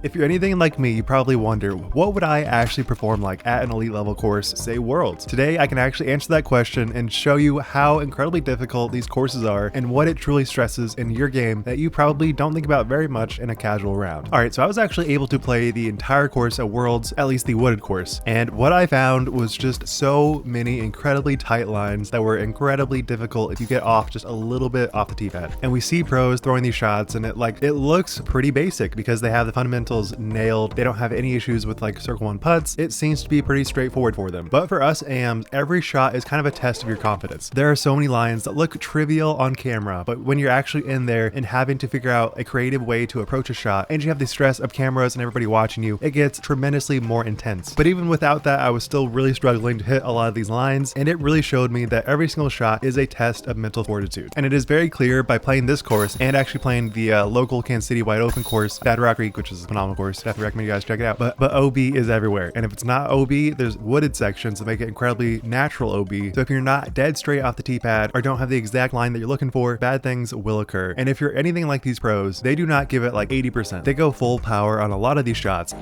If you're anything like me, you probably wonder, what would I actually perform like at an elite level course, say Worlds? Today, I can actually answer that question and show you how incredibly difficult these courses are and what it truly stresses in your game that you probably don't think about very much in a casual round. Alright, so I was actually able to play the entire course at Worlds, at least the wooded course, and what I found was just so many incredibly tight lines that were incredibly difficult if you get off just a little bit off the tee pad. And we see pros throwing these shots and it looks pretty basic because they have the fundamentals nailed. They don't have any issues with like circle one putts. It seems to be pretty straightforward for them. But for us AMs, every shot is kind of a test of your confidence. There are so many lines that look trivial on camera, but when you're actually in there and having to figure out a creative way to approach a shot, and you have the stress of cameras and everybody watching you, it gets tremendously more intense. But even without that, I was still really struggling to hit a lot of these lines, and it really showed me that every single shot is a test of mental fortitude. And it is very clear by playing this course and actually playing the local Kansas City wide open course, Bad Rock Creek, which is a phenomenal course. I definitely recommend you guys check it out. But OB is everywhere. And if it's not OB, there's wooded sections that make it incredibly natural OB. So if you're not dead straight off the tee pad or don't have the exact line that you're looking for, bad things will occur. And if you're anything like these pros, they do not give it like 80%. They go full power on a lot of these shots.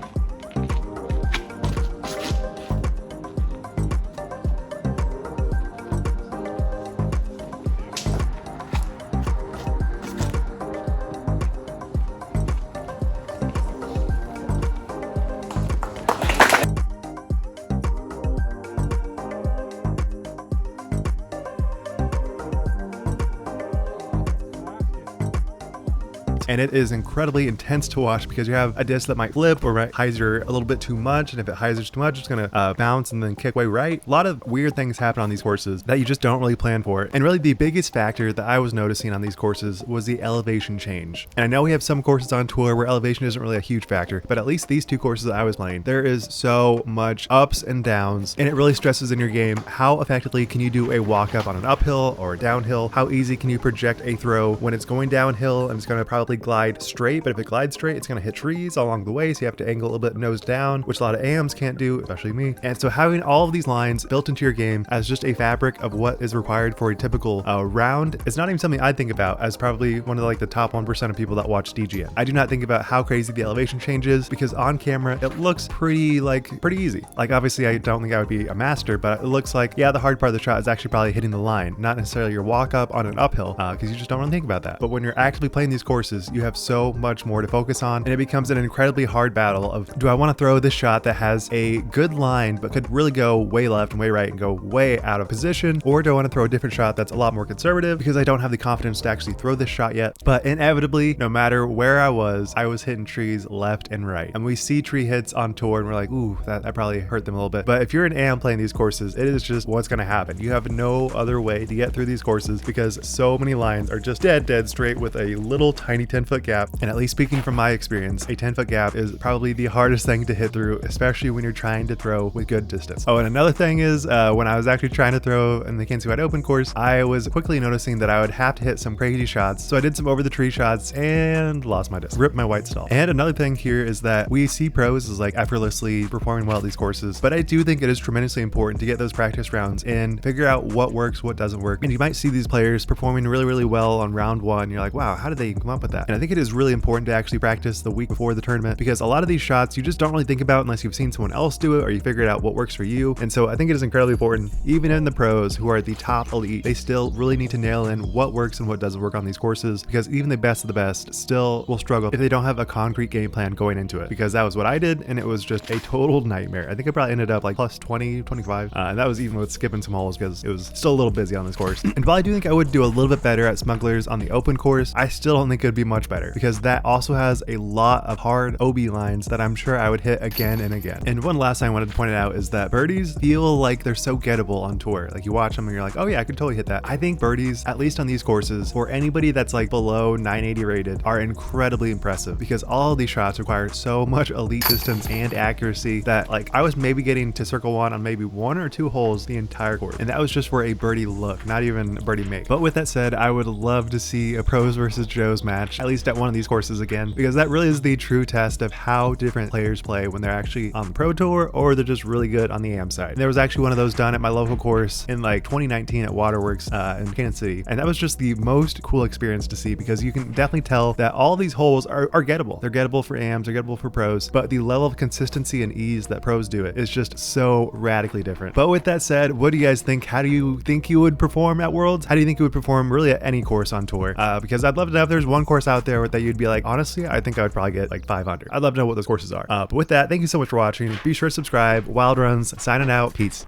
And it is incredibly intense to watch because you have a disc that might flip or might hyzer a little bit too much, and if it hyzers too much, it's gonna bounce and then kick way right. A lot of weird things happen on these courses that you just don't really plan for. And really the biggest factor that I was noticing on these courses was the elevation change. And I know we have some courses on tour where elevation isn't really a huge factor, but at least these two courses that I was playing, there is so much ups and downs, and it really stresses in your game. How effectively can you do a walk up on an uphill or a downhill? How easy can you project a throw when it's going downhill and it's gonna probably glide straight, but if it glides straight, it's going to hit trees all along the way, so you have to angle a little bit nose down, which a lot of AMs can't do, especially me. And so having all of these lines built into your game as just a fabric of what is required for a typical round is not even something I think about as probably one of the top 1% of people that watch DGN. I do not think about how crazy the elevation change is because on camera it looks pretty easy. Like obviously I don't think I would be a master, but it looks like, yeah, the hard part of the shot is actually probably hitting the line, not necessarily your walk up on an uphill, because you just don't really think about that. But when you're actually playing these courses, you have so much more to focus on, and it becomes an incredibly hard battle of, do I want to throw this shot that has a good line but could really go way left and way right and go way out of position, or do I want to throw a different shot that's a lot more conservative because I don't have the confidence to actually throw this shot yet? But inevitably, no matter where I was hitting trees left and right. And we see tree hits on tour and we're like, ooh, that probably hurt them a little bit. But if you're an AM playing these courses, it is just what's going to happen. You have no other way to get through these courses because so many lines are just dead straight with a little tiny 10-foot gap. And at least speaking from my experience, a 10-foot gap is probably the hardest thing to hit through, especially when you're trying to throw with good distance. Oh, and another thing is when I was actually trying to throw in the Kansas City Wide Open course, I was quickly noticing that I would have to hit some crazy shots. So I did some over the tree shots and lost my disc, ripped my white stall. And another thing here is that we see pros is effortlessly performing well at these courses, but I do think it is tremendously important to get those practice rounds and figure out what works, what doesn't work. And you might see these players performing really well on round one. You're like, wow, how did they come up with that? And I think it is really important to actually practice the week before the tournament because a lot of these shots you just don't really think about unless you've seen someone else do it or you figured out what works for you. And so I think it is incredibly important, even in the pros who are the top elite, they still really need to nail in what works and what doesn't work on these courses, because even the best of the best still will struggle if they don't have a concrete game plan going into it, because that was what I did and it was just a total nightmare. I think I probably ended up plus 20, 25, and that was even with skipping some holes because it was still a little busy on this course. And while I do think I would do a little bit better at Smugglers on the open course, I still don't think it would be much better because that also has a lot of hard OB lines that I'm sure I would hit again and again. And one last thing I wanted to point out is that birdies feel like they're so gettable on tour. Like you watch them and you're like, oh yeah, I could totally hit that. I think birdies, at least on these courses, for anybody that's below 980 rated, are incredibly impressive because all of these shots require so much elite distance and accuracy that I was maybe getting to circle one on maybe one or two holes the entire course. And that was just for a birdie look, not even a birdie make. But with that said, I would love to see a pros versus Joes match finish at least at one of these courses again, because that really is the true test of how different players play when they're actually on the pro tour or they're just really good on the AM side. And there was actually one of those done at my local course in like 2019 at Waterworks in Kansas City, and that was just the most cool experience to see, because you can definitely tell that all these holes are gettable. They're gettable for AMs, they're gettable for pros, but the level of consistency and ease that pros do it is just so radically different. But with that said, what do you guys think? How do you think you would perform at Worlds? How do you think you would perform really at any course on tour? Because I'd love to know if there's one course out there that you'd be like, honestly, I think I would probably get like 500. I'd love to know what those courses are. But with that, thank you so much for watching. Be sure to subscribe. Wild Runs, signing out. Peace.